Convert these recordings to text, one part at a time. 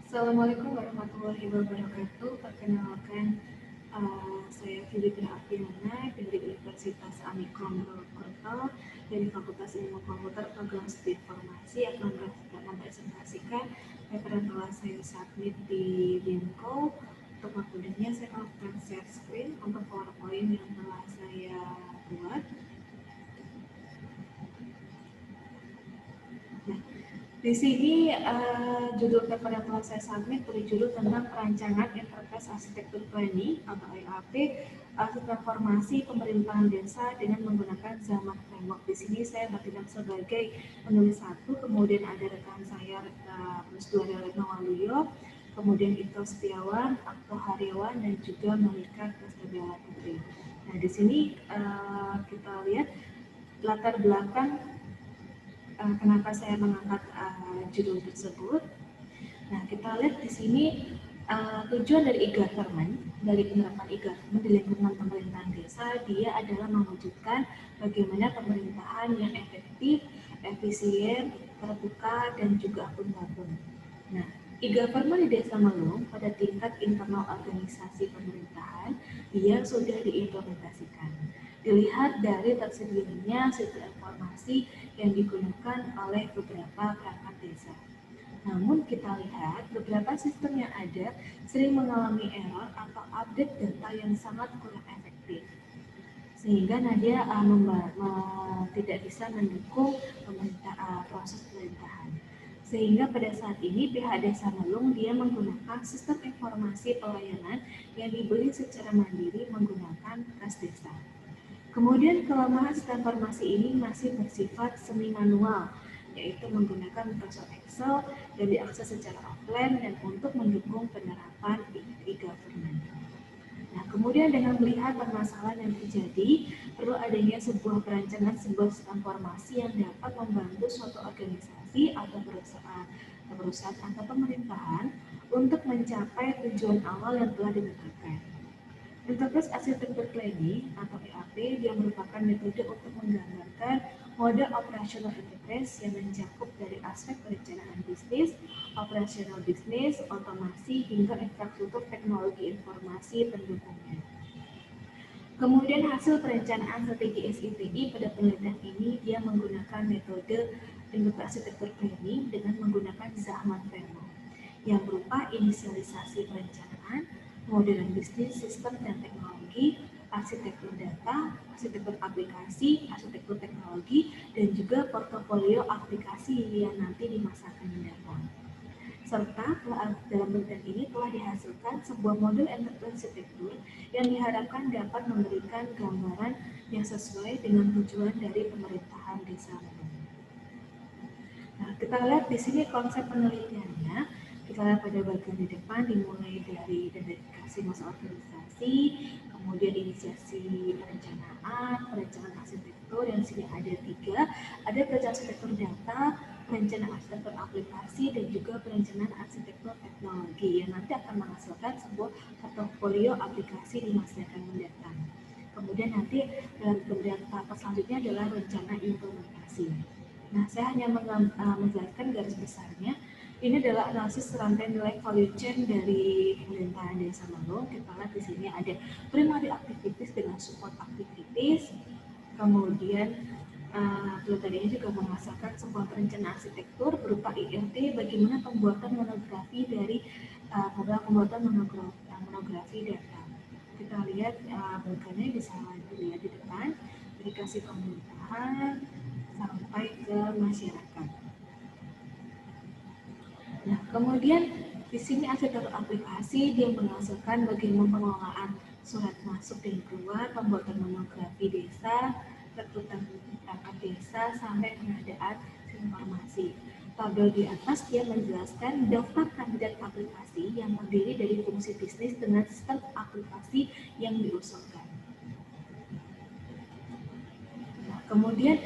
Assalamualaikum warahmatullahi wabarakatuh. Perkenalkan, saya Filipina Apriana dari Universitas Amikom Purwokerto dari Fakultas Ilmu Komputer Program Studi Informasi akan mempresentasikan paper yang telah saya submit di Binko. Untuk waktunya saya akan share screen untuk PowerPoint yang telah saya buat. Nah, di sini judul paper yang telah saya submit berjudul tentang perancangan interface arsitektur planning atau EAP transformasi pemerintahan desa dengan menggunakan zaman framework. Di sini saya bertindak sebagai penulis satu, kemudian ada rekan saya penulis dua adalah Retno Waluyo, kemudian Ito Setiawan, Akto Haryawan, dan juga Malika Kastabella Putri. Nah, di sini kita lihat latar belakang kenapa saya mengangkat judul tersebut. Nah, kita lihat di sini tujuan dari e-government, dari penerapan e-government di lingkungan pemerintahan desa, dia adalah mewujudkan bagaimana pemerintahan yang efektif, efisien, terbuka, dan juga akuntabel. Nah, e-government di Desa Melung pada tingkat internal organisasi pemerintahan, dia sudah diimplementasikan. Dilihat dari tersedianya sistem informasi yang digunakan oleh beberapa perangkat desa. Namun kita lihat beberapa sistem yang ada sering mengalami error atau update data yang sangat kurang efektif, sehingga Nadia tidak bisa mendukung proses pemerintahan. Sehingga pada saat ini pihak Desa Melung dia menggunakan sistem informasi pelayanan yang dibeli secara mandiri menggunakan kas desa. Kemudian kelemahan sistem informasi ini masih bersifat semi manual, yaitu menggunakan Microsoft Excel dan diakses secara offline dan untuk mendukung penerapan e-government. Nah, kemudian dengan melihat permasalahan yang terjadi, perlu adanya sebuah perancangan sebuah sistem informasi yang dapat membantu suatu organisasi atau perusahaan atau pemerintahan untuk mencapai tujuan awal yang telah ditetapkan. Enterprise Architecture Planning atau EAP dia merupakan metode untuk menggambarkan mode operasional enterprise yang mencakup dari aspek perencanaan bisnis, operasional bisnis, otomasi, hingga infrastruktur teknologi informasi pendukungnya. Kemudian hasil perencanaan strategi SITI pada penelitian ini dia menggunakan metode Enterprise Architecture Planning dengan menggunakan Zahman Framework yang berupa inisialisasi perencanaan, modelan bisnis, sistem dan teknologi, arsitektur data, arsitektur aplikasi, arsitektur teknologi, dan juga portofolio aplikasi yang nanti di masa akan mendatang. Serta dalam penelitian ini telah dihasilkan sebuah model enterprise arsitektur yang diharapkan dapat memberikan gambaran yang sesuai dengan tujuan dari pemerintahan desa. Nah, kita lihat di sini konsep penelitiannya. Kita lihat pada bagian di depan dimulai dari identifikasi masa organisasi, kemudian inisiasi perencanaan arsitektur, yang sini ada 3, ada perencanaan arsitektur data, perencanaan arsitektur aplikasi, dan juga perencanaan arsitektur teknologi yang nanti akan menghasilkan sebuah portofolio aplikasi di masa yang akan mendatang. Kemudian nanti dalam beberapa tahap selanjutnya adalah rencana implementasi. Nah, saya hanya menjelaskan garis besarnya. Ini adalah analisis rantai nilai value chain dari pemerintahan Desa Melung. Kita lihat di sini ada primary activities dengan support activities. Kemudian penelitian ini juga menghasilkan sebuah perencanaan arsitektur berupa IRT bagaimana pembuatan monografi dari pembuatan monografi data. Kita lihat bagiannya bisa dilihat di depan, aplikasi pemerintahan sampai ke masyarakat. Nah, kemudian di sini arsitektur aplikasi dia menghasilkan bagaimana pengelolaan surat masuk dan keluar, pembuatan monografi desa, rekrutan perangkat desa, sampai pengadaan informasi. Tabel di atas dia menjelaskan daftar kandidat aplikasi yang terdiri dari fungsi bisnis dengan sistem aplikasi yang diusulkan. Nah, kemudian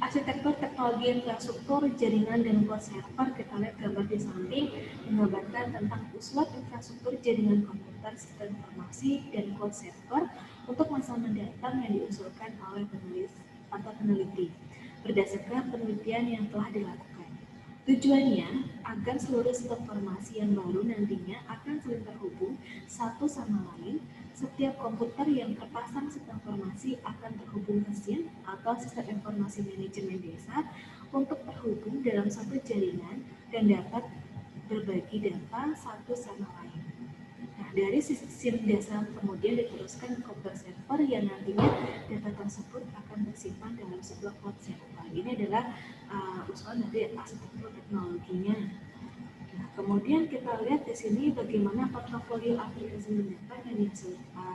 arsitektur teknologi infrastruktur, jaringan, dan cloud server, kita lihat gambar di samping menggambarkan tentang usulan infrastruktur jaringan komputer, sistem informasi, dan cloud server untuk masa mendatang yang diusulkan oleh penulis atau peneliti berdasarkan penelitian yang telah dilakukan. Tujuannya agar seluruh sistem informasi yang baru nantinya akan saling terhubung satu sama lain. Setiap komputer yang terpasang sistem informasi akan terhubung ke SIM atau sistem informasi manajemen desa untuk terhubung dalam satu jaringan dan dapat berbagi data satu sama lain. Nah, dari SIM desa kemudian diteruskan ke komputer server yang nantinya data tersebut akan tersimpan dalam sebuah cloud server. Ini adalah usulan dari arsitektur teknologinya. Nah, kemudian kita lihat di sini bagaimana portofolio aplikasi mendatar yang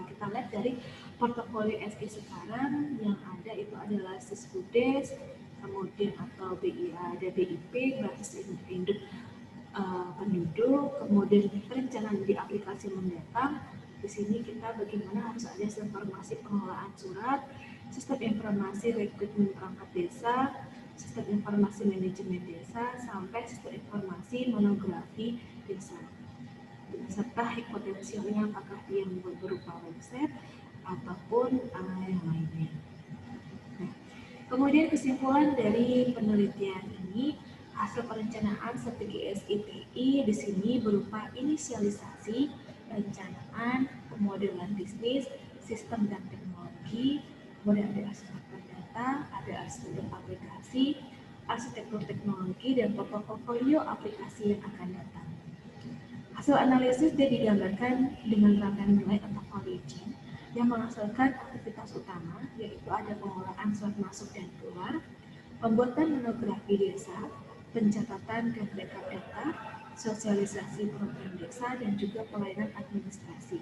kita lihat dari portofolio SI sekarang yang ada itu adalah Syskudes, kemudian atau ada BIP, basis induk penduduk, kemudian perencanaan di aplikasi mendatang. Di sini kita bagaimana harus ada informasi pengelolaan surat, sistem informasi rekrutmen perangkat desa, sistem informasi manajemen desa, sampai sistem informasi monografi desa. Serta hak potensialnya apakah dia berupa website ataupun yang lainnya. Nah, kemudian kesimpulan dari penelitian ini, hasil perencanaan strategi SIPI di sini berupa inisialisasi, perencanaan, pemodelan bisnis, sistem dan teknologi, kemudian ada arsitektur data, ada arsitektur aplikasi, arsitektur teknologi, dan portofolio aplikasi yang akan datang. Hasil analisis dia digambarkan dengan rangkaian nilai atau value chain yang menghasilkan aktivitas utama, yaitu ada pengolahan surat masuk dan keluar, pembuatan monografi desa, pencatatan dan backup data, sosialisasi program desa, dan juga pelayanan administrasi.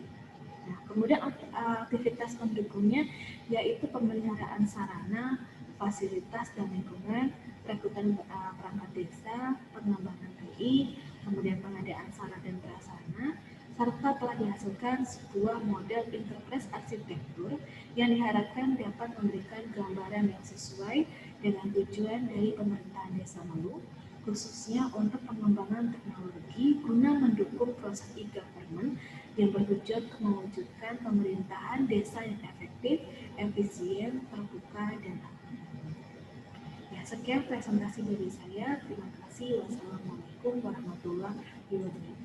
Nah, kemudian aktivitas pendukungnya yaitu pemeliharaan sarana, fasilitas dan lingkungan, rekrutan perangkat desa, pengembangan TI, kemudian pengadaan sarana dan prasarana, serta telah dihasilkan sebuah model interface arsitektur yang diharapkan dapat memberikan gambaran yang sesuai dengan tujuan dari pemerintahan desa Malu, khususnya untuk pengembangan teknologi guna mendukung proses e-government yang bertujuan mewujudkan pemerintahan desa yang efektif, efisien, terbuka, dan aman. Ya, sekian presentasi dari saya. Terima kasih. Wassalamualaikum warahmatullahi wabarakatuh.